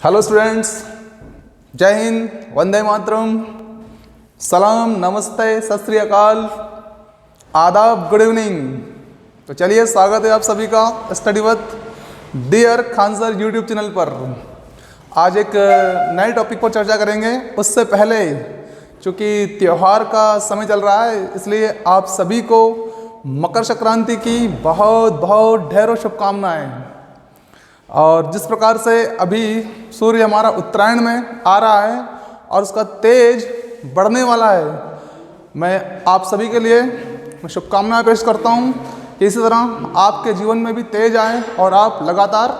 Hello students, जय हिंद, वंदे मातरम, सलाम, नमस्ते, सत श्री अकाल, आदाब, गुड इवनिंग। तो चलिए, स्वागत है आप सभी का study with dear Khan sir YouTube channel पर। आज एक नए टॉपिक पर चर्चा करेंगे। उससे पहले चूँकि त्यौहार का समय चल रहा है, इसलिए आप सभी को मकर संक्रांति की बहुत बहुत ढेरों शुभकामनाएं। और जिस प्रकार से अभी सूर्य हमारा उत्तरायण में आ रहा है और उसका तेज बढ़ने वाला है, मैं आप सभी के लिए शुभकामनाएं पेश करता हूं कि इसी तरह आपके जीवन में भी तेज आए और आप लगातार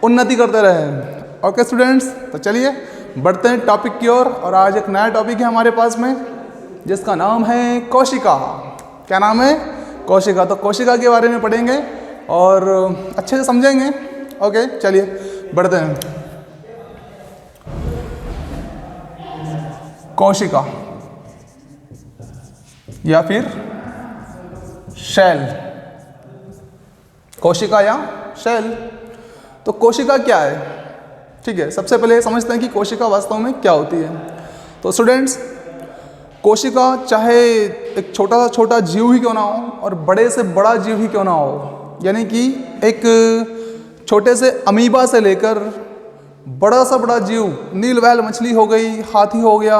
उन्नति करते रहें। ओके स्टूडेंट्स, तो चलिए बढ़ते हैं टॉपिक की ओर। और आज एक नया टॉपिक है हमारे पास में, जिसका नाम है कोशिका। क्या नाम है? कोशिका। तो कोशिका के बारे में पढ़ेंगे और अच्छे से समझेंगे। ओके, चलिए बढ़ते हैं। कोशिका या फिर शेल, कोशिका या शेल। तो कोशिका क्या है? ठीक है, सबसे पहले समझते हैं कि कोशिका वास्तव में क्या होती है। तो स्टूडेंट्स, कोशिका चाहे एक छोटा सा छोटा जीव ही क्यों ना हो और बड़े से बड़ा जीव ही क्यों ना हो, यानी कि एक छोटे से अमीबा से लेकर बड़ा सा बड़ा जीव, नील व्हेल मछली हो गई, हाथी हो गया,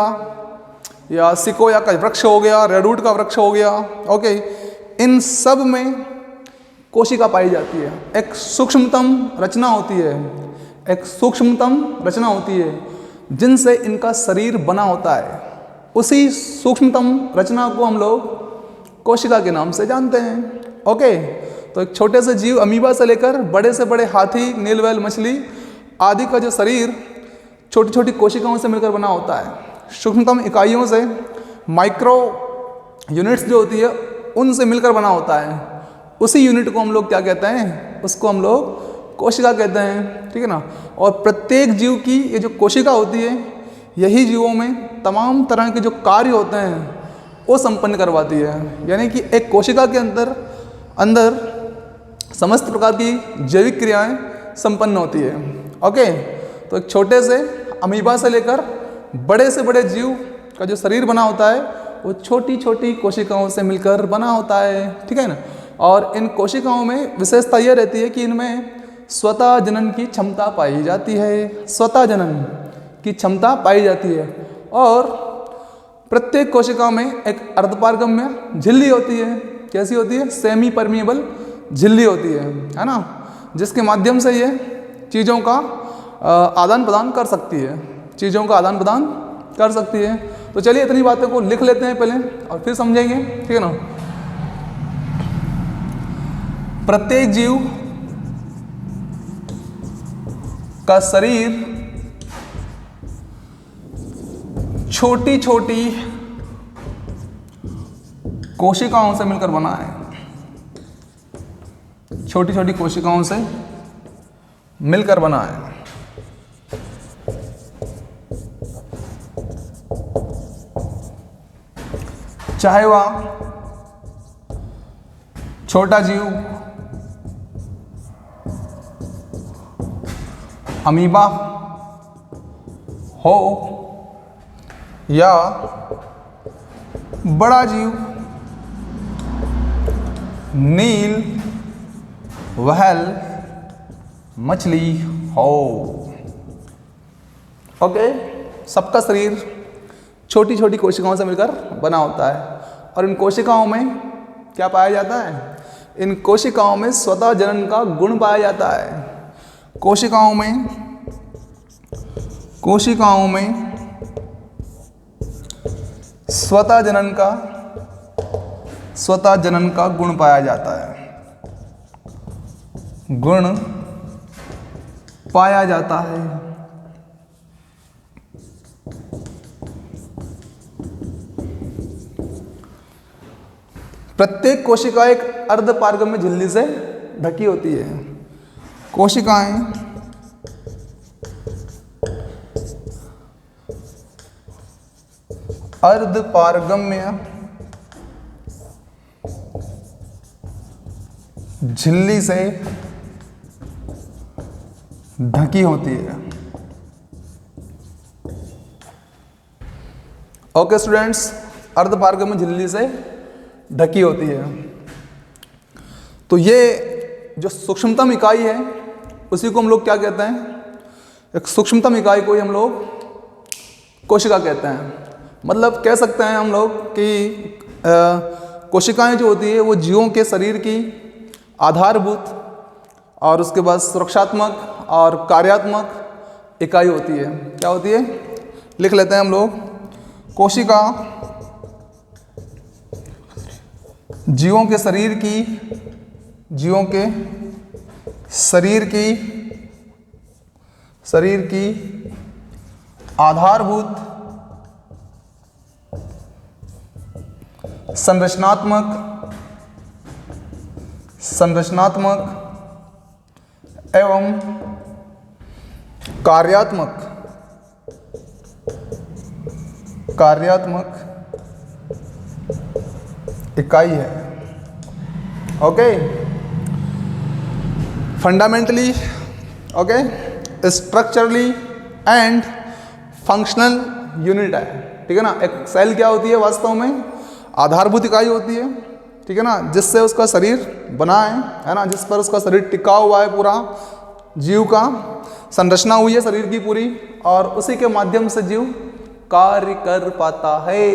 या सिकोया का वृक्ष हो गया, रेडवुड का वृक्ष हो गया, ओके, इन सब में कोशिका पाई जाती है। एक सूक्ष्मतम रचना होती है, एक सूक्ष्मतम रचना होती है जिनसे इनका शरीर बना होता है। उसी सूक्ष्मतम रचना को हम लोग कोशिका के नाम से जानते हैं। ओके, तो एक छोटे से जीव अमीबा से लेकर बड़े से बड़े हाथी, नील व्हेल मछली आदि का जो शरीर छोटी छोटी कोशिकाओं से मिलकर बना होता है। सूक्ष्मतम इकाइयों से, माइक्रो यूनिट्स जो होती है, उनसे मिलकर बना होता है। उसी यूनिट को हम लोग क्या कहते हैं? उसको हम लोग कोशिका कहते हैं। ठीक है ना। और प्रत्येक जीव की ये जो कोशिका होती है, यही जीवों में तमाम तरह के जो कार्य होते हैं वो संपन्न करवाती है। यानी कि एक कोशिका के अंदर समस्त प्रकार की जैविक क्रियाएं संपन्न होती है। ओके, तो एक छोटे से अमीबा से लेकर बड़े से बड़े जीव का जो शरीर बना होता है वो छोटी छोटी कोशिकाओं से मिलकर बना होता है। ठीक है ना। और इन कोशिकाओं में विशेषता यह रहती है कि इनमें स्वतः जनन की क्षमता पाई जाती है। स्वतः जनन की क्षमता पाई जाती है। और प्रत्येक कोशिका में एक अर्धपारगम्य झिल्ली होती है। कैसी होती है? सेमी परमिएबल झिल्ली होती है ना, जिसके माध्यम से ये चीज़ों का आदान प्रदान कर सकती है, चीज़ों का आदान प्रदान कर सकती है। तो चलिए इतनी बातों को लिख लेते हैं पहले और फिर समझेंगे। ठीक है ना। प्रत्येक जीव का शरीर छोटी छोटी कोशिकाओं से मिलकर बना है। छोटी छोटी कोशिकाओं से मिलकर बना है। चाहे वह छोटा जीव अमीबा हो या बड़ा जीव नील व्हेल मछली हो। ओके, सबका शरीर छोटी छोटी कोशिकाओं से मिलकर बना होता है। और इन कोशिकाओं में क्या पाया जाता है? इन कोशिकाओं में स्वतः जनन का गुण पाया जाता है। कोशिकाओं में स्वतः जनन का गुण पाया जाता है। गुण पाया जाता है। प्रत्येक कोशिका एक अर्धपारगम्य झिल्ली से ढकी होती है। कोशिकाएं अर्धपारगम्य झिल्ली से ढकी होती है। ओके स्टूडेंट्स, अर्धपारगम्य झिल्ली से ढकी होती है। तो ये जो सूक्ष्मतम इकाई है उसी को हम लोग क्या कहते हैं? एक सूक्ष्मतम इकाई को ही हम लोग कोशिका कहते हैं। मतलब कह सकते हैं हम लोग कि कोशिकाएं जो होती है वो जीवों के शरीर की आधारभूत और उसके बाद सुरक्षात्मक और कार्यात्मक इकाई होती है। क्या होती है? लिख लेते हैं हम लोग। कोशिका जीवों के शरीर की आधारभूत संरचनात्मक एवं कार्यात्मक इकाई है। Okay, fundamentally, okay, structurally and functional unit है। ठीक है ना। एक सेल क्या होती है? वास्तव में आधारभूत इकाई होती है। ठीक है ना, जिससे उसका शरीर बना है ना, जिस पर उसका शरीर टिका हुआ है, पूरा जीव का संरचना हुई है शरीर की पूरी, और उसी के माध्यम से जीव कार्य कर पाता है।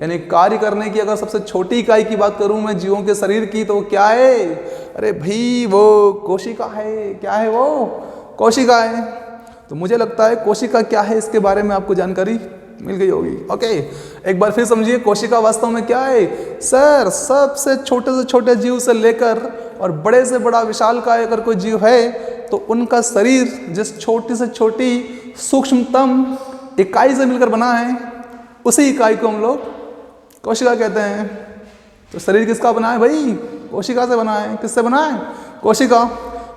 यानी कार्य करने की अगर सबसे छोटी इकाई की बात करूं मैं जीवों के शरीर की, तो क्या है? अरे भाई वो कोशिका है। क्या है वो? कोशिका है। तो मुझे लगता है कोशिका क्या है इसके बारे में आपको जानकारी मिल गई होगी। ओके, एक बार फिर समझिए, कोशिका वास्तव में क्या है? सर, सबसे से छोटे जीव से लेकर और बड़े से बड़ा विशालकाय अगर कोई जीव है तो उनका शरीर जिस छोटी से छोटी सूक्ष्मतम इकाई से मिलकर बना है, उसी इकाई को हम लोग कोशिका कहते हैं। तो शरीर किसका बना है भाई? कोशिका से बना है। किससे बना है? कोशिका।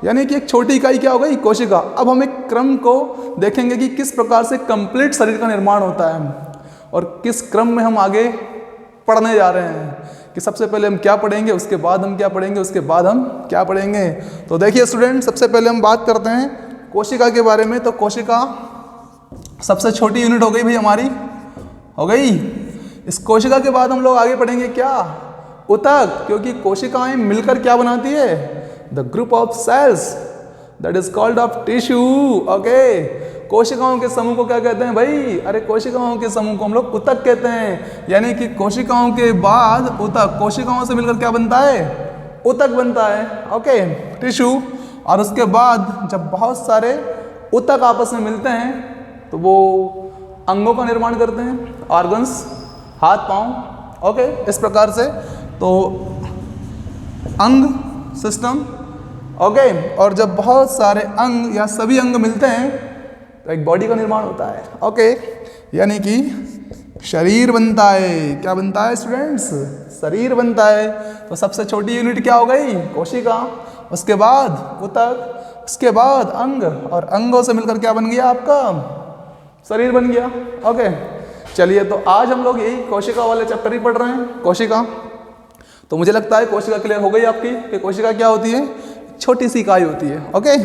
यानी कि एक छोटी इकाई क्या हो गई? कोशिका। अब हम एक क्रम को देखेंगे कि किस प्रकार से कंप्लीट शरीर का निर्माण होता है और किस क्रम में हम आगे पढ़ने जा रहे हैं, कि सबसे पहले हम क्या पढ़ेंगे, उसके बाद हम क्या पढ़ेंगे, उसके बाद हम क्या पढ़ेंगे। तो देखिए स्टूडेंट, सबसे पहले हम बात करते हैं कोशिका के बारे में। तो कोशिका सबसे छोटी यूनिट हो गई भाई हमारी, हो गई। इस कोशिका के बाद हम लोग आगे पढ़ेंगे क्या? ऊतक। क्योंकि कोशिकाएं मिलकर क्या बनाती है? The group of cells that is called of tissue. Okay, कोशिकाओं के समूह को क्या कहते हैं भाई? अरे कोशिकाओं के समूह को हम लोग ऊतक कहते हैं। यानी कि कोशिकाओं के बाद ऊतक, कोशिकाओं से मिलकर क्या बनता है? ऊतक बनता है। Okay, tissue. और उसके बाद जब बहुत सारे ऊतक आपस में मिलते हैं तो वो अंगों का निर्माण करते हैं, ऑर्गन्स, हाथ पांव। ओके, इस प्रकार से तो अंग सिस्टम। ओके, और जब बहुत सारे अंग या सभी अंग मिलते हैं तो एक बॉडी का निर्माण होता है। ओके, यानी कि शरीर बनता है। क्या बनता है स्टूडेंट्स? शरीर बनता है। तो सबसे छोटी यूनिट क्या हो गई? कोशिका। उसके बाद ऊतक, उसके बाद अंग, और अंगों से मिलकर क्या बन गया? आपका शरीर बन गया। ओके, चलिए, तो आज हम लोग यही कोशिका वाले चैप्टर ही पढ़ रहे हैं, कोशिका। तो मुझे लगता है कोशिका क्लियर हो गई आपकी कि कोशिका क्या होती है? छोटी सी इकाई होती है। ओके,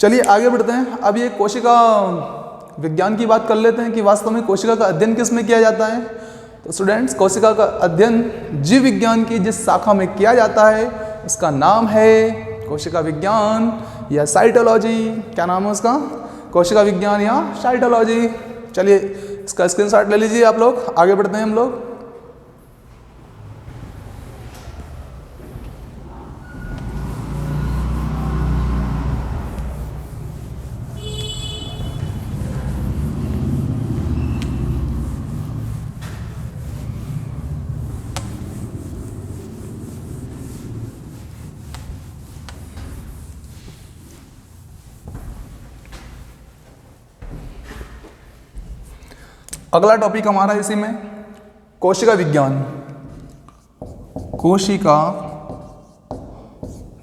चलिए आगे बढ़ते हैं। अब ये कोशिका विज्ञान की बात कर लेते हैं कि वास्तव में कोशिका का अध्ययन किस में किया जाता है। तो स्टूडेंट्स, कोशिका का अध्ययन जीव विज्ञान की जिस शाखा में किया जाता है उसका नाम है कोशिका विज्ञान या साइटोलॉजी। क्या नाम है उसका? कोशिका विज्ञान या साइटोलॉजी। चलिए इसका स्क्रीनशॉट ले लीजिए आप लोग। आगे बढ़ते हैं हम लोग। अगला टॉपिक हमारा इसी में कोशिका विज्ञान। कोशिका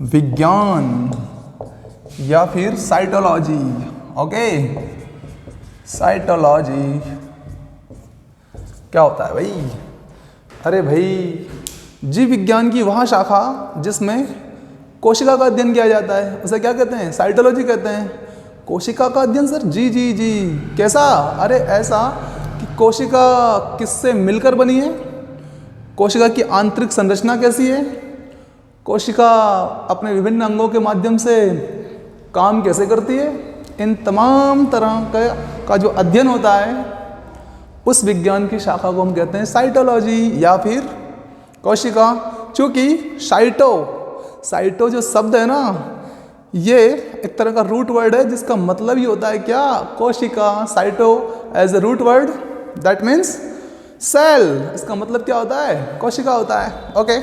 विज्ञान या फिर साइटोलॉजी। ओके, साइटोलॉजी क्या होता है भाई? अरे भाई, जीव विज्ञान की वह शाखा जिसमें कोशिका का अध्ययन किया जाता है उसे क्या कहते हैं? साइटोलॉजी कहते हैं। कोशिका का अध्ययन सर? जी जी जी। कैसा? अरे ऐसा कि कोशिका किससे मिलकर बनी है, कोशिका की आंतरिक संरचना कैसी है, कोशिका अपने विभिन्न अंगों के माध्यम से काम कैसे करती है, इन तमाम तरह का जो अध्ययन होता है उस विज्ञान की शाखा को हम कहते हैं साइटोलॉजी या फिर कोशिका। चूँकि साइटो जो शब्द है ना, ये एक तरह का रूट वर्ड है जिसका मतलब ही होता है क्या, कोशिका। Cyto as a root word that means cell, इसका मतलब क्या होता है, कोशिका होता है। ओके,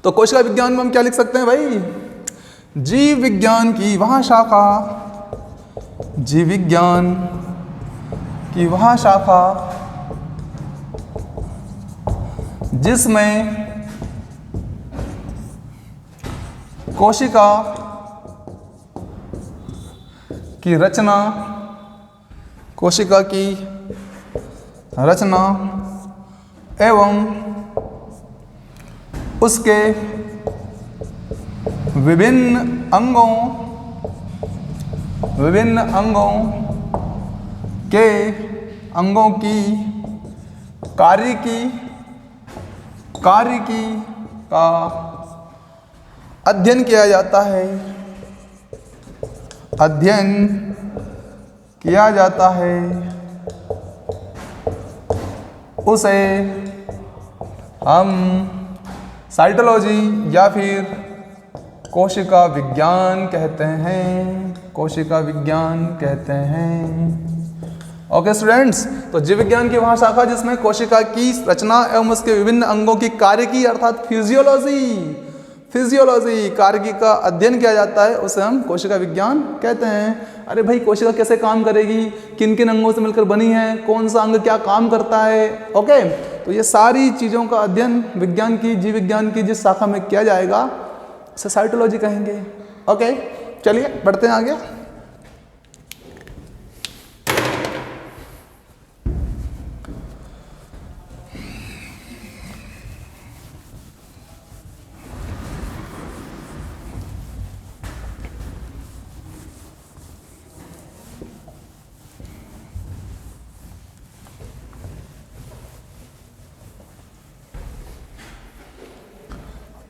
तो कोशिका विज्ञान में हम क्या लिख सकते हैं भाई, जीव विज्ञान की वह शाखा, जीव विज्ञान की वह शाखा जिसमें कोशिका की रचना, कोशिका की रचना एवं उसके विभिन्न अंगों के अंगों की कार्यकी का अध्ययन किया जाता है, अध्ययन किया जाता है, उसे हम साइटोलॉजी या फिर कोशिका विज्ञान कहते हैं, कोशिका विज्ञान कहते हैं। ओके स्टूडेंट्स, तो जीव विज्ञान की वह शाखा जिसमें कोशिका की रचना एवं उसके विभिन्न अंगों की कार्यकी अर्थात फिजियोलॉजी कार्यकी का अध्ययन किया जाता है, उसे हम कोशिका विज्ञान कहते हैं। अरे भाई, कोशिका कैसे काम करेगी, किन किन अंगों से मिलकर बनी है, कौन सा अंग क्या काम करता है। ओके, तो ये सारी चीज़ों का अध्ययन विज्ञान की, जीव विज्ञान की जिस शाखा में किया जाएगा उसे साइटोलॉजी कहेंगे। ओके, चलिए बढ़ते हैं आगे।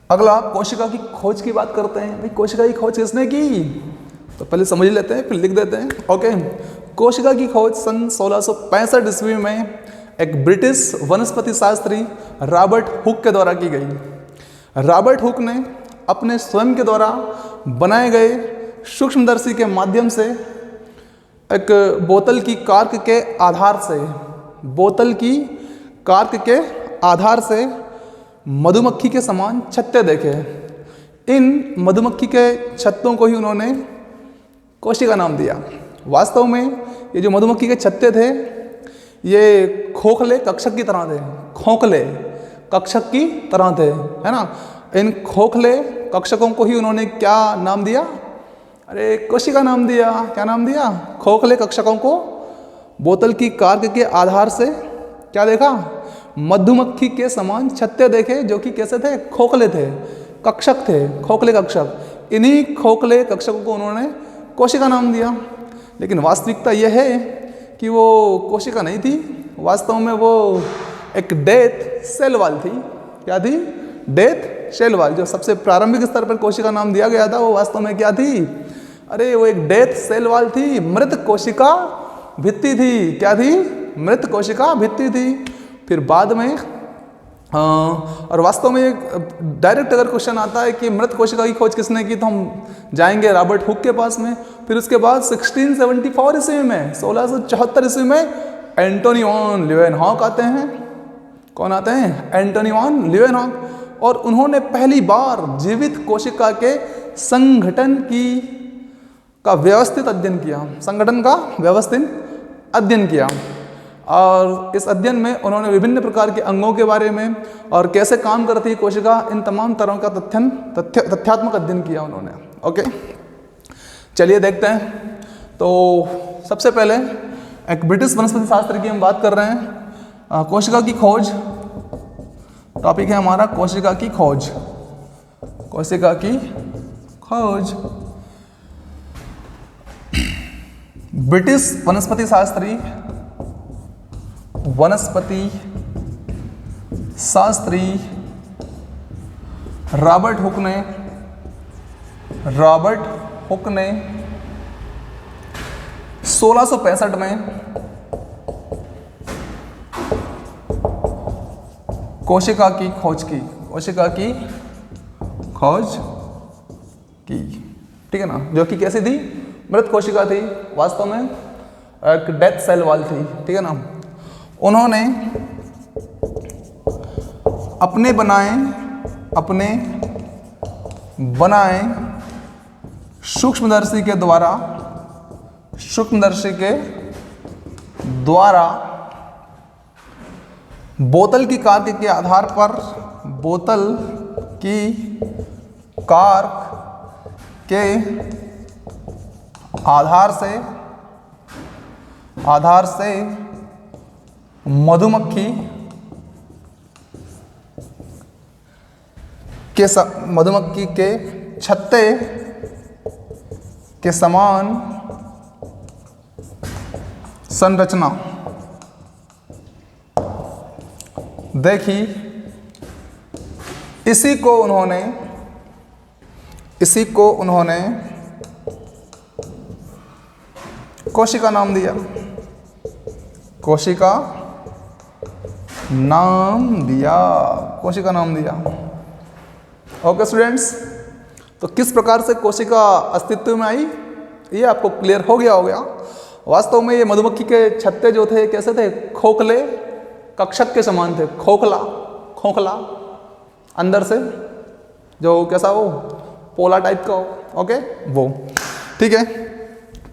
अगला कोशिका की खोज की बात करते हैं। भाई, कोशिका की खोज किसने की, तो पहले समझ लेते हैं फिर लिख देते हैं। ओके, कोशिका की खोज सन 1665 ईस्वी में एक ब्रिटिश वनस्पति शास्त्री रॉबर्ट हुक के द्वारा की गई। रॉबर्ट हुक ने अपने स्वयं के द्वारा बनाए गए सूक्ष्मदर्शी के माध्यम से एक बोतल की कार्क के आधार से मधुमक्खी के समान छत्ते देखे। इन मधुमक्खी के छत्तों को ही उन्होंने कोशिका नाम दिया। वास्तव में ये जो मधुमक्खी के छत्ते थे ये खोखले कक्षक की तरह थे, खोखले कक्षक की तरह थे, है ना। इन खोखले कक्षकों को ही उन्होंने क्या नाम दिया, अरे कोशिका नाम दिया। क्या नाम दिया, खोखले कक्षकों को बोतल की कार्क के आधार से क्या देखा, मधुमक्खी के समान छत्ते देखे जो कि कैसे थे, खोखले थे, कक्षक थे, खोखले कक्षक। इन्हीं खोखले कक्षकों को उन्होंने कोशिका नाम दिया। लेकिन वास्तविकता यह है कि वो कोशिका नहीं थी, वास्तव में वो एक डेथ सेल वाल थी। क्या थी, डेथ सेल वाल। जो सबसे प्रारंभिक स्तर पर कोशिका नाम दिया गया था वो वास्तव में क्या थी, अरे वो एक डेथ सेल वाल थी, मृत कोशिका भित्ति थी। क्या थी, मृत कोशिका भित्ति थी। फिर बाद में और वास्तव में डायरेक्ट अगर क्वेश्चन आता है कि मृत कोशिका की खोज किसने की, तो हम जाएंगे रॉबर्ट हुक के पास में। फिर उसके बाद 1674 ईस्वी में, 1674 ईस्वी में एंटोनी वॉन लीeuwenhoek आते हैं। कौन आते हैं, एंटोनी वॉन लीeuwenhoek। और उन्होंने पहली बार जीवित कोशिका के संगठन का व्यवस्थित अध्ययन किया, संगठन का व्यवस्थित अध्ययन किया। और इस अध्ययन में उन्होंने विभिन्न प्रकार के अंगों के बारे में और कैसे काम करती है कोशिका, इन तमाम तरह का तथ्यात्मक अध्ययन किया उन्होंने। ओके, चलिए देखते हैं। तो सबसे पहले एक ब्रिटिश वनस्पति शास्त्र की हम बात कर रहे हैं। कोशिका की खोज टॉपिक है हमारा, कोशिका की खोज। कोशिका की खोज ब्रिटिश वनस्पति शास्त्री वनस्पति शास्त्री रॉबर्ट हुक ने 1665 में कोशिका की खोज की। ठीक है ना, जो कि कैसी थी, मृत कोशिका थी, वास्तव में एक डेथ सेल वॉल थी। ठीक है ना, उन्होंने अपने बनाए सूक्ष्मदर्शी के द्वारा बोतल की कार्क के आधार पर आधार से मधुमक्खी के छत्ते के समान संरचना देखी। इसी को उन्होंने कोशिका नाम दिया। कोशिका नाम दिया। ओके स्टूडेंट्स, तो किस प्रकार से कोशिका अस्तित्व में आई, ये आपको क्लियर हो गया होगा। वास्तव में ये मधुमक्खी के छत्ते जो थे कैसे थे, खोखले कक्षक के समान थे। खोखला अंदर से जो कैसा हो, पोला टाइप का हो। ओके, वो ठीक है।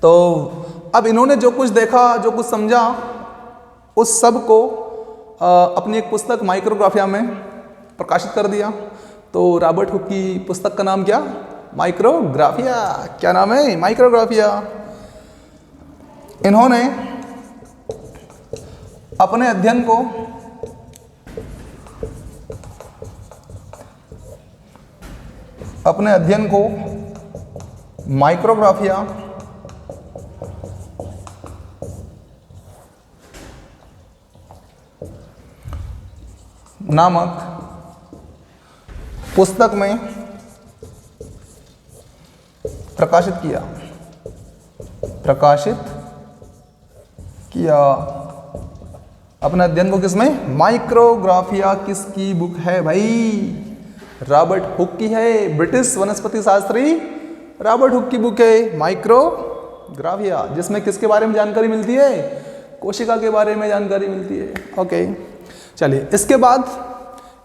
तो अब इन्होंने जो कुछ देखा, जो कुछ समझा, उस सब को अपनी एक पुस्तक माइक्रोग्राफिया में प्रकाशित कर दिया। तो रॉबर्ट हुक की पुस्तक का नाम क्या, माइक्रोग्राफिया। क्या नाम है, माइक्रोग्राफिया। इन्होंने अपने अध्ययन को माइक्रोग्राफिया नामक पुस्तक में प्रकाशित किया अपने अध्ययन को। किसमें, माइक्रोग्राफिया। किसकी बुक है भाई, रॉबर्ट हुक की है। ब्रिटिश वनस्पति शास्त्री रॉबर्ट हुक की बुक है माइक्रोग्राफिया, जिसमें किसके बारे में जानकारी मिलती है, कोशिका के बारे में जानकारी मिलती है। ओके, चलिए इसके बाद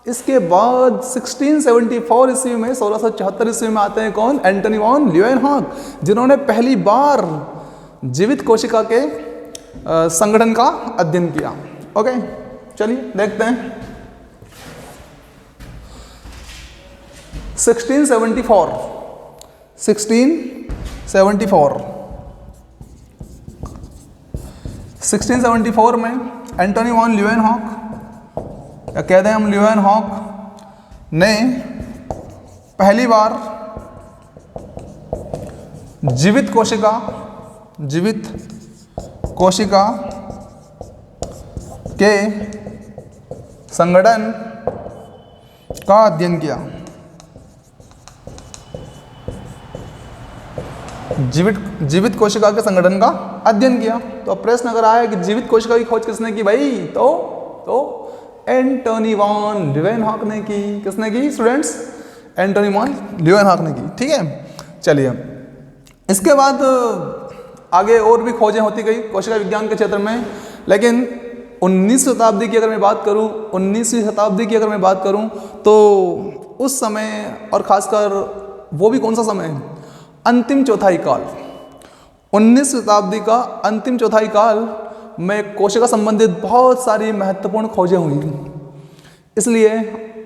1674 ईस्वी में 1674 ईस्वी में आते हैं कौन, एंटनी वॉन ल्यूवेनहॉक, जिन्होंने पहली बार जीवित कोशिका के संगठन का अध्ययन किया। ओके, चलिए देखते हैं। 1674 में एंटनी वॉन ल्यूवेनहॉक, या कहते हैं हम ल्यूवेनहॉक, ने पहली बार जीवित कोशिका के संगठन का अध्ययन किया। जीवित कोशिका के संगठन का अध्ययन किया। तो प्रश्न अगर आया कि जीवित कोशिका की खोज किसने की भाई, तो एंटनी वॉन ल्यूवेनहॉक ने की। किसने की स्टूडेंट्स, एंटनी वॉन ल्यूवेनहॉक ने की। ठीक है, चलिए इसके बाद आगे और भी खोजें होती गई कोशिका विज्ञान के क्षेत्र में। लेकिन 19वीं शताब्दी की अगर मैं बात करूं तो उस समय, और खासकर वो भी कौन सा समय, अंतिम चौथाई काल, 19वीं शताब्दी का अंतिम चौथाई काल में कोशिका संबंधित बहुत सारी महत्वपूर्ण खोजें हुई। इसलिए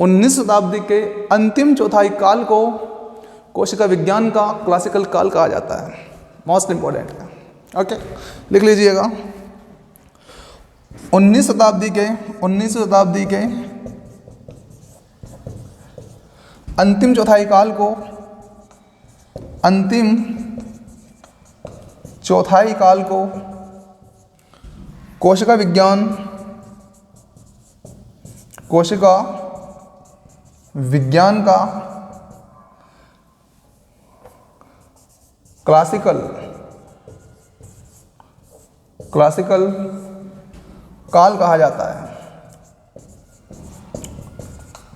19वीं शताब्दी के अंतिम चौथाई काल को कोशिका विज्ञान का क्लासिकल काल कहा जाता है। मोस्ट इंपॉर्टेंट है। ओके, लिख लीजिएगा। 19वीं शताब्दी के अंतिम चौथाई काल को कोशिका विज्ञान कोशिका विज्ञान का क्लासिकल काल कहा जाता है।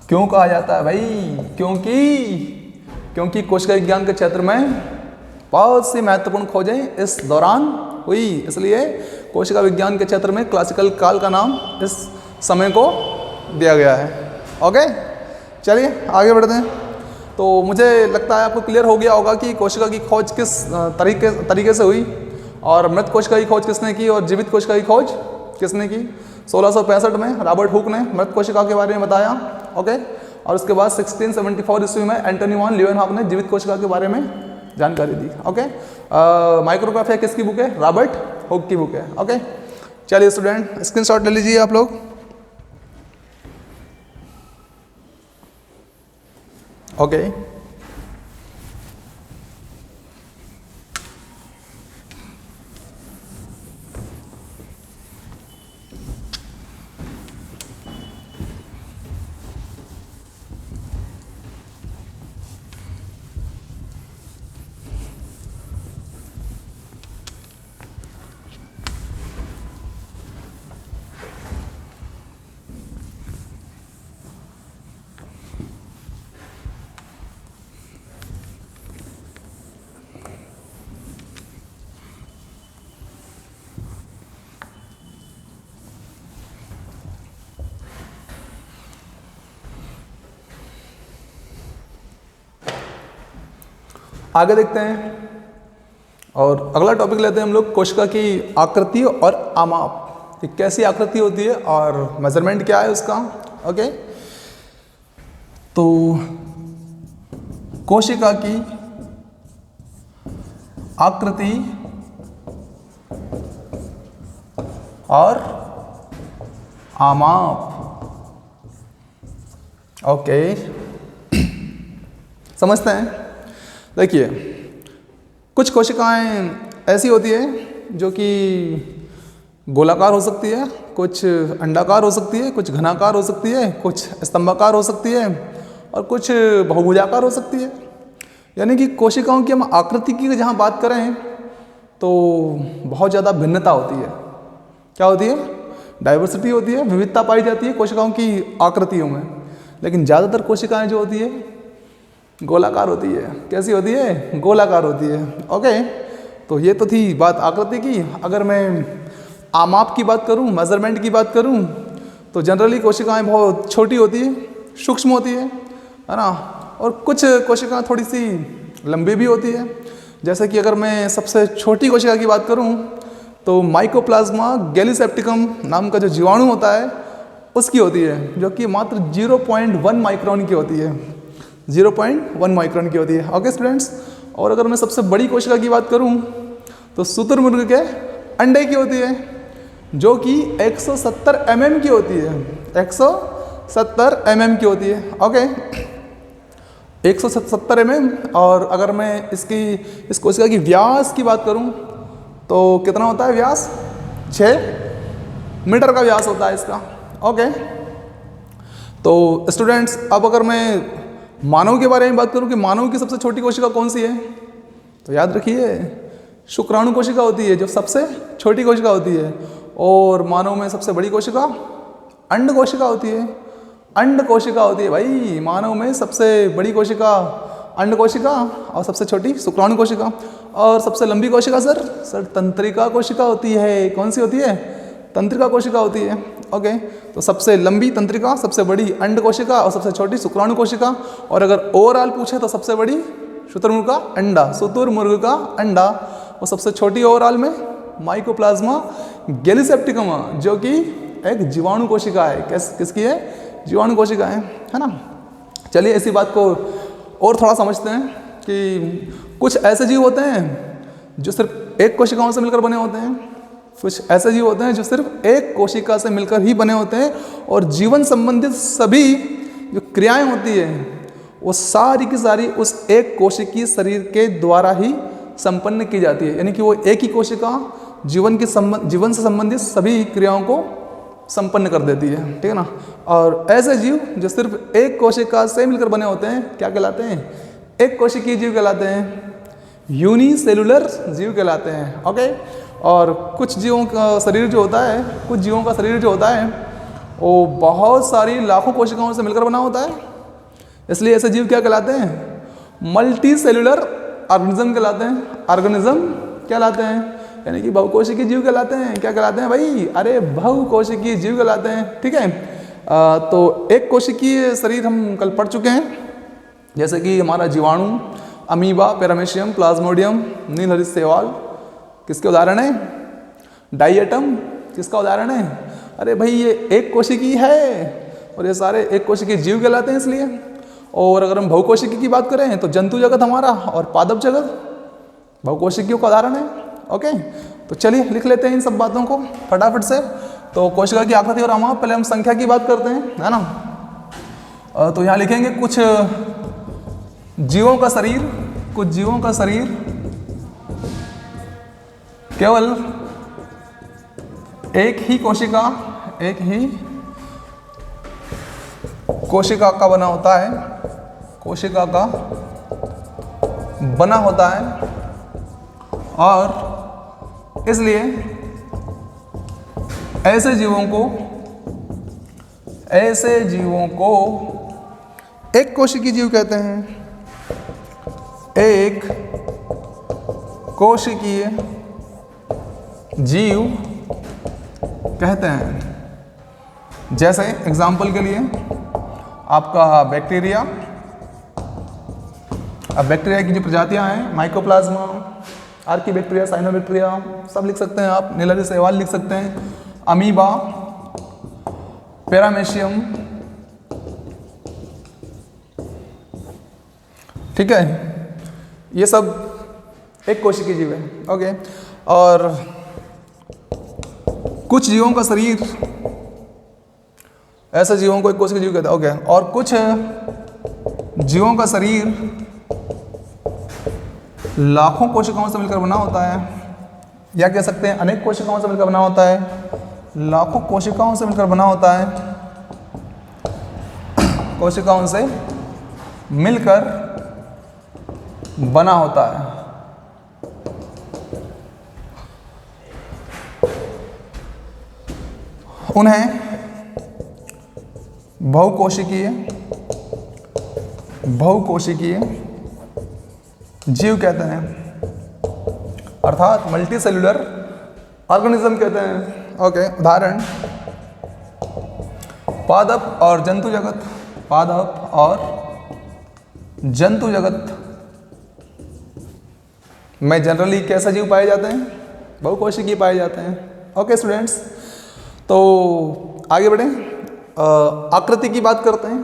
क्यों कहा जाता है भाई? क्योंकि कोशिका विज्ञान के क्षेत्र में बहुत सी महत्वपूर्ण खोजें इस दौरान हुई, इसलिए कोशिका विज्ञान के क्षेत्र में क्लासिकल काल का नाम इस समय को दिया गया है। ओके, चलिए आगे बढ़ते हैं। तो मुझे लगता है आपको क्लियर हो गया होगा कि कोशिका की खोज किस तरीके से हुई, और मृत कोशिका की खोज किसने की और जीवित कोशिका की खोज किसने की। 1665 में रॉबर्ट हुक ने मृत कोशिका के बारे में बताया। ओके, और उसके बाद 1674 ईस्वी में एंटनी वॉन लीeuwenhoek ने जीवित कोशिका के बारे में जानकारी दी। ओके, माइक्रोग्राफिया किसकी बुक है? रॉबर्ट हुक की बुक है। ओके, चलिए स्टूडेंट स्क्रीनशॉट ले लीजिए आप लोग। ओके, आगे देखते हैं और अगला टॉपिक लेते हैं हम लोग कोशिका की आकृति और आमाप। कि कैसी आकृति होती है और मेजरमेंट क्या है उसका। ओके, तो कोशिका की आकृति और आमाप। ओके, समझते हैं। देखिए, कुछ कोशिकाएं ऐसी होती है जो कि गोलाकार हो सकती है, कुछ अंडाकार हो सकती है, कुछ घनाकार हो सकती है, कुछ स्तंभाकार हो सकती है और कुछ बहुभुजाकार हो सकती है। यानी कि कोशिकाओं की हम आकृति की जहाँ बात करें तो बहुत ज़्यादा भिन्नता होती है। क्या होती है? डाइवर्सिटी होती है, विविधता पाई जाती है कोशिकाओं की आकृतियों में। लेकिन ज़्यादातर कोशिकाएं जो होती है गोलाकार होती है। कैसी होती है? गोलाकार होती है। ओके, तो ये तो थी बात आकृति की। अगर मैं आमाप की बात करूं, मेजरमेंट की बात करूं, तो जनरली कोशिकाएं बहुत छोटी होती है, सूक्ष्म होती है ना। और कुछ कोशिकाएं थोड़ी सी लंबी भी होती है। जैसे कि अगर मैं सबसे छोटी कोशिका की बात करूं तो माइकोप्लाज्मा गैलीसेप्टिकम नाम का जो जीवाणु होता है उसकी होती है, जो कि मात्र 0.1 माइक्रोन की होती है। 0.1 माइक्रोन की होती है। ओके स्टूडेंट्स, और अगर मैं सबसे बड़ी कोशिका की बात करूं तो शुतुरमुर्ग के अंडे की होती है, जो कि 170 mm की होती है। 170 mm की होती है। Okay, 170 mm। और अगर मैं इस कोशिका की व्यास की बात करूं तो कितना होता है व्यास? 6 मीटर का व्यास होता है इसका। ओके, तो स्टूडेंट्स अब अगर मैं मानव के बारे में बात करूं कि मानव की सबसे छोटी कोशिका कौन सी है, तो याद रखिए शुक्राणु कोशिका होती है, जो सबसे छोटी कोशिका होती है। और मानव में सबसे बड़ी कोशिका अंड कोशिका होती है। अंड कोशिका होती है भाई। मानव में सबसे बड़ी कोशिका अंड कोशिका और सबसे छोटी शुक्राणु कोशिका। और सबसे लंबी कोशिका सर तंत्रिका कोशिका होती है। कौन सी होती है? तंत्रिका कोशिका होती है। ओके, तो सबसे लंबी तंत्रिका, सबसे बड़ी अंड कोशिका और सबसे छोटी शुक्राणु कोशिका। और अगर ओवरऑल पूछे तो सबसे बड़ी शुतुरमुर्ग का अंडा और सबसे छोटी ओवरऑल में माइकोप्लाज्मा गैलीसेप्टिकम, जो कि एक जीवाणु कोशिका है। किसकी है? जीवाणु कोशिका है ना। चलिए इसी बात को और थोड़ा समझते हैं कि कुछ ऐसे जीव होते हैं जो सिर्फ एक कोशिकाओं से मिलकर बने होते हैं, कुछ ऐसे जीव होते हैं जो सिर्फ एक कोशिका से मिलकर ही बने होते हैं। और जीवन संबंधित सभी जो क्रियाएं होती है वो सारी की सारी उस एक कोशिकीय शरीर के द्वारा ही संपन्न की जाती है। यानी कि वो एक ही कोशिका जीवन से संबंधित सभी क्रियाओं को संपन्न कर देती है, ठीक है ना। और ऐसे जीव जो सिर्फ एक कोशिका से मिलकर बने होते हैं क्या कहलाते हैं? एक कोशिकीय जीव कहलाते हैं, यूनिसेलुलर जीव कहलाते हैं। ओके। और कुछ जीवों का शरीर जो होता है, कुछ जीवों का शरीर जो होता है वो बहुत सारी लाखों कोशिकाओं से मिलकर बना होता है, इसलिए ऐसे जीव क्या कहलाते हैं? मल्टी सेलुलर ऑर्गेनिज्म कहलाते हैं। ऑर्गेनिज्म कहलाते हैं, यानी कि बहुकोशिकीय जीव कहलाते हैं। क्या कहलाते हैं भाई? अरे बहुकोशिकीय जीव कहलाते हैं, ठीक है। तो एक कोशिकीय शरीर हम कल पढ़ चुके हैं, जैसे कि हमारा जीवाणु, अमीबा, पैरामीशियम, प्लाज्मोडियम, नीलहरित शैवाल किसके उदाहरण है? डायटम किसका उदाहरण है? अरे भाई ये एक कोशिकीय है और ये सारे एक कोशिकीय जीव कहलाते हैं इसलिए। और अगर हम बहुकोशिकीय की बात करें तो जंतु जगत हमारा और पादप जगत बहुकोशिकीयों का उदाहरण है। ओके, तो चलिए लिख लेते हैं इन सब बातों को फटाफट से। तो कोशिका की आकृति और आमाप, पहले हम संख्या की बात करते हैं, है ना। तो यहाँ लिखेंगे कुछ जीवों का शरीर, कुछ जीवों का शरीर केवल एक ही कोशिका का बना होता है, कोशिका का बना होता है, और इसलिए ऐसे जीवों को एक कोशिकीय जीव कहते हैं। एक कोशिकीय जीव कहते हैं। जैसे एग्जाम्पल के लिए आपका बैक्टीरिया, अब बैक्टीरिया की जो प्रजातियां हैं, माइकोप्लाज्मा, आर्कीबैक्टीरिया, साइनोबैक्टीरिया, सब लिख सकते हैं आप। नीलहरित शैवाल लिख सकते हैं, अमीबा, पैरामीशियम, ठीक है। ये सब एक कोशिकीय जीव है। ओके। और कुछ जीवों का शरीर, ऐसे जीवों को एक कोशिकीय जीव कहते हैं। ओके। और कुछ जीवों का शरीर लाखों कोशिकाओं से मिलकर बना होता है, या कह सकते हैं अनेक कोशिकाओं से मिलकर बना होता है, लाखों कोशिकाओं से मिलकर बना होता है, कोशिकाओं से मिलकर बना होता है। उन्हें बहुकोशिकीय जीव कहते हैं, अर्थात मल्टी सेलुलर ऑर्गेनिज्म कहते हैं। ओके। उदाहरण पादप और जंतु जगत, पादप और जंतु जगत में जनरली कैसे जीव पाए जाते हैं? बहुकोशिकीय पाए जाते हैं। ओके स्टूडेंट्स, तो आगे बढ़ें, आकृति की बात करते हैं,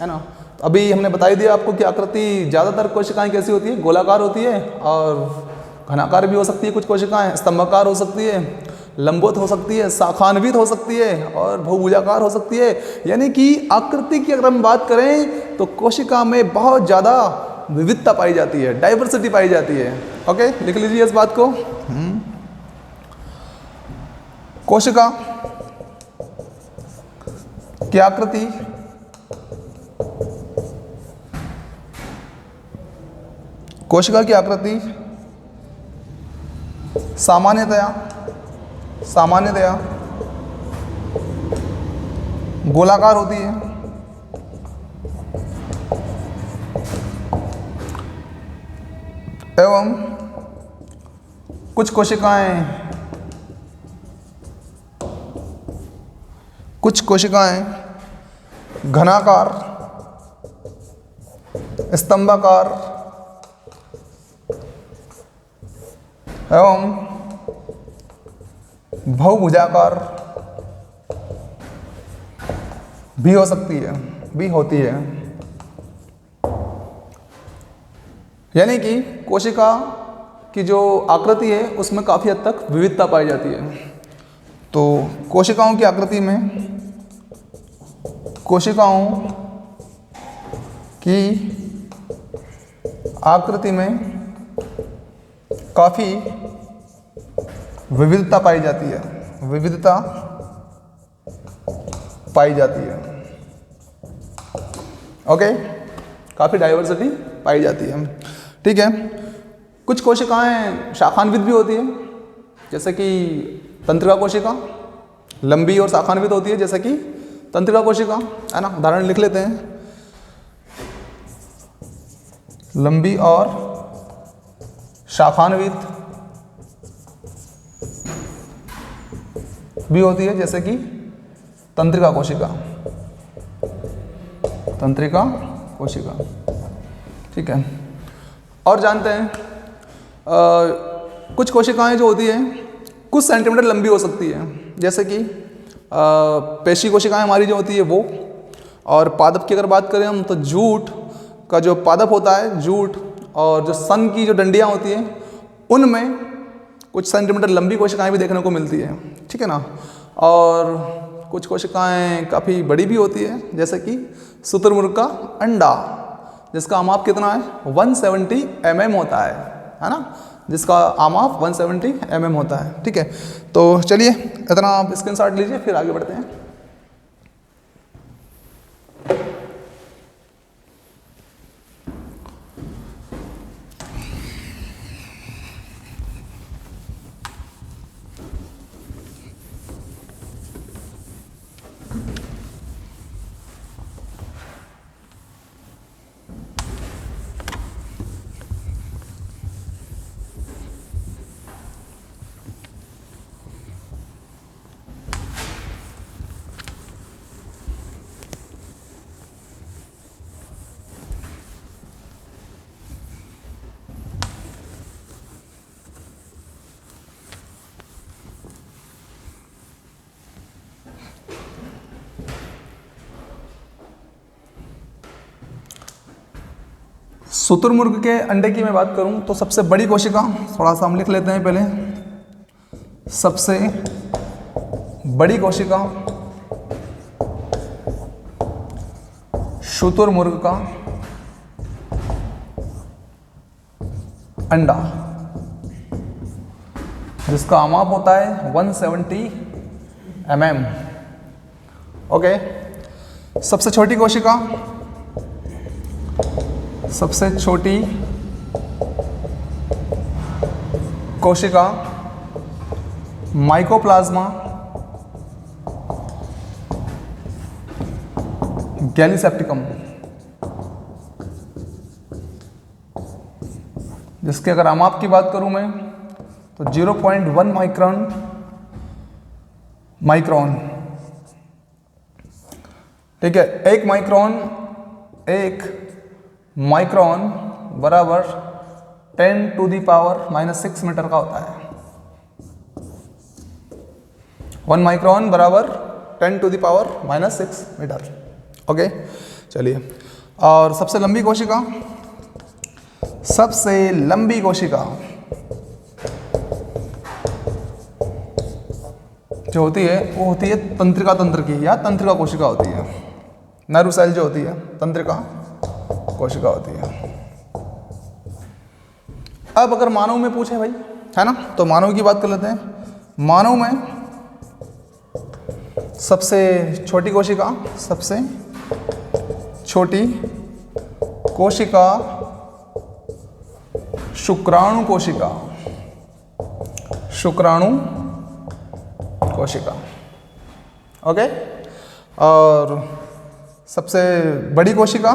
है ना। तो अभी हमने बता ही दिया आपको कि आकृति ज़्यादातर कोशिकाएं कैसी होती है? गोलाकार होती है, और घनाकार भी हो सकती है, कुछ कोशिकाएं स्तंभाकार हो सकती है, लंबवत हो सकती है, शाखान्वित हो सकती है, और बहुभुजाकार हो सकती है। यानी कि आकृति की अगर हम बात करें तो कोशिका में बहुत ज़्यादा विविधता पाई जाती है, डाइवर्सिटी पाई जाती है। ओके, लिख लीजिए इस बात को। कोशिका की आकृति सामान्यतया गोलाकार होती है, एवं कुछ कोशिकाएं घनाकार, स्तंभाकार एवं बहुभुजाकार भी हो सकती है, भी होती है। यानी कि कोशिका की जो आकृति है उसमें काफ़ी हद तक विविधता पाई जाती है। तो कोशिकाओं की आकृति में काफ़ी विविधता पाई जाती है, विविधता पाई जाती है। ओके, काफ़ी डाइवर्सिटी पाई जाती है। ठीक है, कुछ कोशिकाएं शाखान्वित भी होती है, जैसे कि तंत्रिका कोशिका लंबी और शाखान्वित होती है, जैसे कि तंत्रिका कोशिका, है ना। उदाहरण लिख लेते हैं, लंबी और शाखान्वित भी होती है, जैसे कि तंत्रिका कोशिका, तंत्रिका कोशिका। ठीक है, और जानते हैं कुछ कोशिकाएं जो होती हैं कुछ सेंटीमीटर लंबी हो सकती है, जैसे कि पेशी कोशिकाएं हमारी जो होती है वो। और पादप की अगर बात करें हम, तो जूट का जो पादप होता है, जूट और जो सन की जो डंडियां होती हैं, उनमें कुछ सेंटीमीटर लंबी कोशिकाएं भी देखने को मिलती है। ठीक है ना। और कुछ कोशिकाएं काफ़ी बड़ी भी होती है, जैसे कि शुतुरमुर्ग का अंडा, जिसका आमाप कितना है, 170 mm होता है ना, जिसका आमाप 170 mm होता है। ठीक है, तो चलिए इतना आप स्क्रीनशॉट लीजिए, फिर आगे बढ़ते हैं। शुतुरमुर्ग के अंडे की मैं बात करूं तो सबसे बड़ी कोशिका, थोड़ा सा हम लिख लेते हैं पहले, सबसे बड़ी कोशिका शुतुरमुर्ग का अंडा, जिसका आमाप होता है 170 mm। ओके, सबसे छोटी कोशिका, सबसे छोटी कोशिका माइकोप्लाज्मा गैलीसेप्टिकम, जिसके अगर आमाप की बात करूं मैं तो 0.1 माइक्रोन। ठीक है, एक माइक्रोन बराबर 10⁻⁻⁶ मीटर का होता है। 1 माइक्रोन बराबर 10⁻⁻⁶ मीटर। ओके, चलिए, और सबसे लंबी कोशिका, सबसे लंबी कोशिका जो होती है वो होती है तंत्रिका तंत्र की, या तंत्रिका कोशिका होती है। नर्व सेल जो होती है तंत्रिका कोशिका होती है। अब अगर मानव में पूछे भाई, है ना, तो मानव की बात कर लेते हैं। मानव में सबसे छोटी कोशिका, सबसे छोटी कोशिका शुक्राणु कोशिका, शुक्राणु कोशिका। ओके, और सबसे बड़ी कोशिका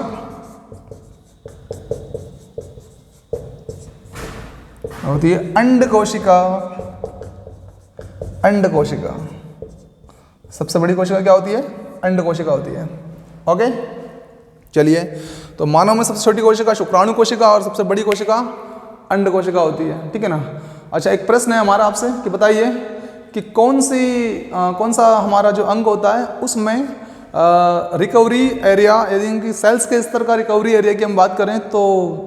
होती है अंड कोशिका, अंड कोशिका। सबसे बड़ी कोशिका क्या होती है, अंड कोशिका होती है। ओके, चलिए, तो मानव में सबसे छोटी कोशिका शुक्राणु कोशिका और सबसे बड़ी कोशिका अंड कोशिका होती है। ठीक है ना। अच्छा, एक प्रश्न है हमारा आपसे कि बताइए कि कौन सा हमारा जो अंग होता है उसमें रिकवरी एरिया, यदि कि सेल्स के स्तर का रिकवरी एरिया की हम बात करें तो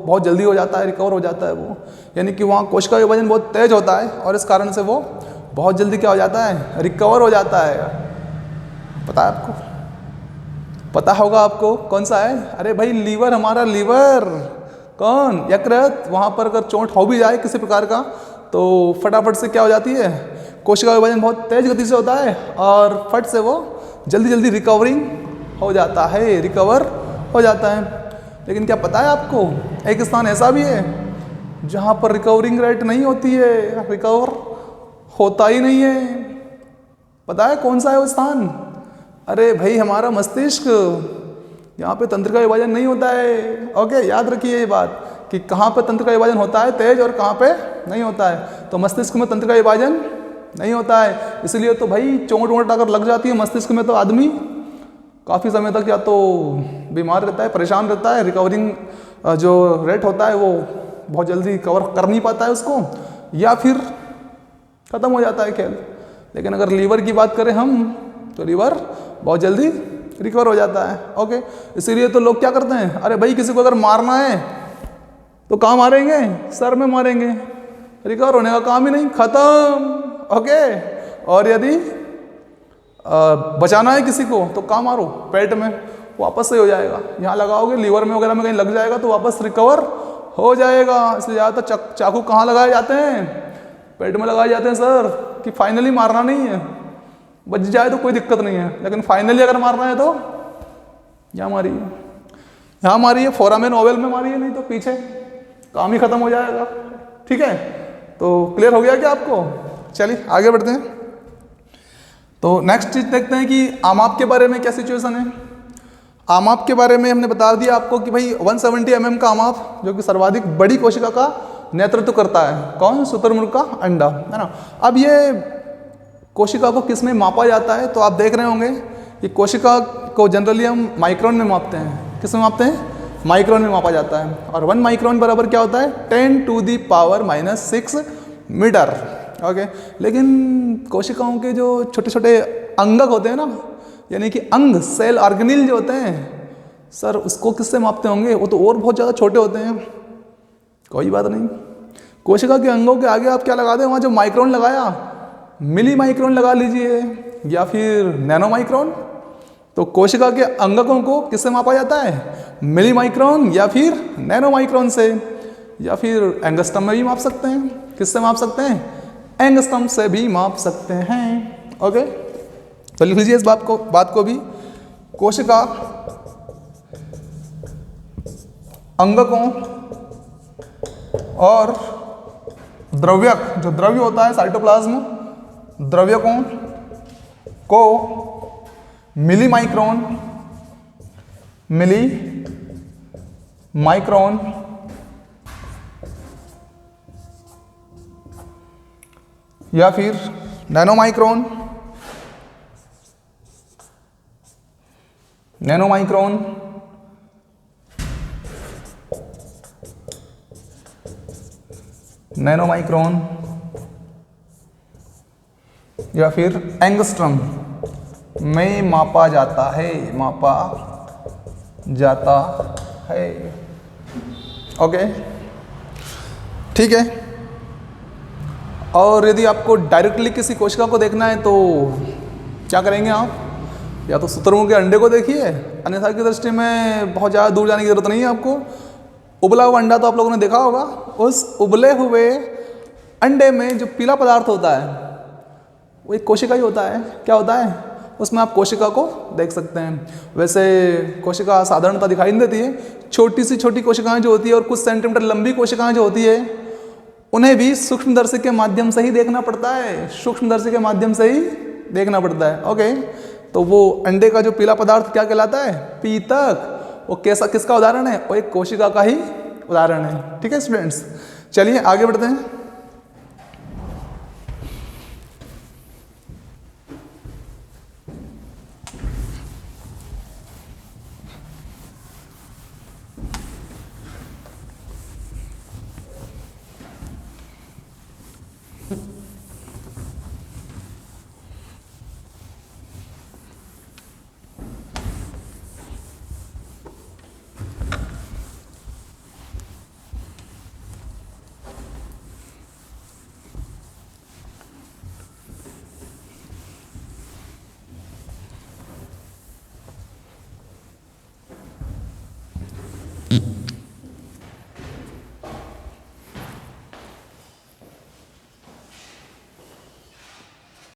बहुत जल्दी हो जाता है, रिकवर हो जाता है वो, यानी कि वहाँ कोशिका का विभाजन बहुत तेज होता है और इस कारण से वो बहुत जल्दी क्या हो जाता है, रिकवर हो जाता है। पता है आपको, पता होगा आपको कौन सा है? अरे भाई लीवर, हमारा लीवर। कौन? यकृत। वहाँ पर अगर चोट हो भी जाए किसी प्रकार का तो फटाफट से क्या हो जाती है, कोशिका का विभाजन बहुत तेज गति से होता है और फट से वो जल्दी जल्दी रिकवर हो जाता है। लेकिन क्या पता है आपको, एक स्थान ऐसा भी है जहाँ पर रिकवरिंग रेट नहीं होती है, रिकवर होता ही नहीं है। पता है कौन सा है वो स्थान? अरे भाई हमारा मस्तिष्क, यहाँ पे तंत्रिका विभाजन नहीं होता है। ओके, याद रखिए ये बात कि कहाँ पे तंत्रिका विभाजन होता है तेज और कहाँ पे नहीं होता है। तो मस्तिष्क में तंत्रिका विभाजन नहीं होता है, इसलिए तो भाई चोट वोट अगर लग जाती है मस्तिष्क में तो आदमी काफ़ी समय तक या तो बीमार रहता है, परेशान रहता है, रिकवरिंग जो रेट होता है वो बहुत जल्दी कवर कर नहीं पाता है उसको, या फिर ख़त्म हो जाता है खेल। लेकिन अगर लीवर की बात करें हम तो लीवर बहुत जल्दी रिकवर हो जाता है। ओके, इसीलिए तो लोग क्या करते हैं, अरे भाई किसी को अगर मारना है तो कहाँ मारेंगे? सर में मारेंगे, रिकवर होने का काम ही नहीं, खत्म। ओके, और यदि बचाना है किसी को तो कहाँ मारो? पेट में, वापस से हो जाएगा। यहाँ लगाओगे लीवर में वगैरह में कहीं लग जाएगा तो वापस रिकवर हो जाएगा। इसलिए ज़्यादातर चाकू कहाँ लगाए जाते हैं? पेट में लगाए जाते हैं सर, कि फाइनली मारना नहीं है, बच जाए तो कोई दिक्कत नहीं है, लेकिन फाइनली अगर मारना है तो यहाँ मारिए, फोरामेन ओवल में मारिए, नहीं तो पीछे काम ही खत्म हो जाएगा। ठीक है, तो क्लियर हो गया क्या आपको? चलिए आगे बढ़ते हैं। तो नेक्स्ट चीज देखते हैं कि आमाप के बारे में क्या सिचुएशन है। आमाप के बारे में हमने बता दिया आपको कि भाई 170 mm का आमाप, जो कि सर्वाधिक बड़ी कोशिका का नेतृत्व करता है। कौन? शुतुरमुर्ग का अंडा, है ना। अब ये कोशिका को किस में मापा जाता है? तो आप देख रहे होंगे कि कोशिका को जनरली हम माइक्रोन में मापते हैं। किस में मापते हैं? माइक्रोन में मापा जाता है। और 1 माइक्रोन बराबर क्या होता है? 10⁻⁻⁶ मीटर। ओके, लेकिन कोशिकाओं के जो छोटे छोटे अंगक होते हैं ना, यानी कि अंग, सेल ऑर्गेनिल जो होते हैं सर, उसको किससे मापते होंगे? वो तो और बहुत ज़्यादा छोटे होते हैं। कोई बात नहीं, कोशिका के अंगों के आगे आप क्या लगा दें? वहाँ जो माइक्रोन लगाया, मिली माइक्रोन लगा लीजिए या फिर नैनो माइक्रोन। तो कोशिका के अंगकों को किससे मापा जाता है? मिली माइक्रोन या फिर नैनो माइक्रोन से, या फिर एंगस्ट्रम में भी माप सकते हैं। किससे माप सकते हैं? एंगस्ट्रम से भी माप सकते हैं। ओके, तो लिख लीजिए इस बात को भी। कोशिका अंगकों और द्रव्यक, जो द्रव्य होता है साइटोप्लाज्म, द्रव्यकों को मिली माइक्रोन या फिर नैनो माइक्रोन या फिर एंगस्ट्रम में मापा जाता है। ओके, ठीक है। और यदि आपको डायरेक्टली किसी कोशिका को देखना है तो क्या करेंगे आप? या तो शुतुरमुर्ग के अंडे को देखिए, अन्यथा की दृष्टि में बहुत ज़्यादा दूर जाने की जरूरत नहीं है आपको। उबला हुआ अंडा तो आप लोगों ने देखा होगा। उस उबले हुए अंडे में जो पीला पदार्थ होता है वो एक कोशिका ही होता है। क्या होता है? उसमें आप कोशिका को देख सकते हैं। वैसे कोशिका साधारणतः दिखाई नहीं देती है। छोटी कोशिकाएं जो होती है और कुछ सेंटीमीटर लंबी कोशिकाएं जो होती है, उन्हें भी सूक्ष्मदर्शी के माध्यम से ही देखना पड़ता है। सूक्ष्मदर्शी के माध्यम से ही देखना पड़ता है। ओके, तो वो अंडे का जो पीला पदार्थ क्या कहलाता है? पीतक। वो किसका उदाहरण है? वो एक कोशिका का ही उदाहरण है। ठीक है स्टूडेंट्स, चलिए आगे बढ़ते हैं।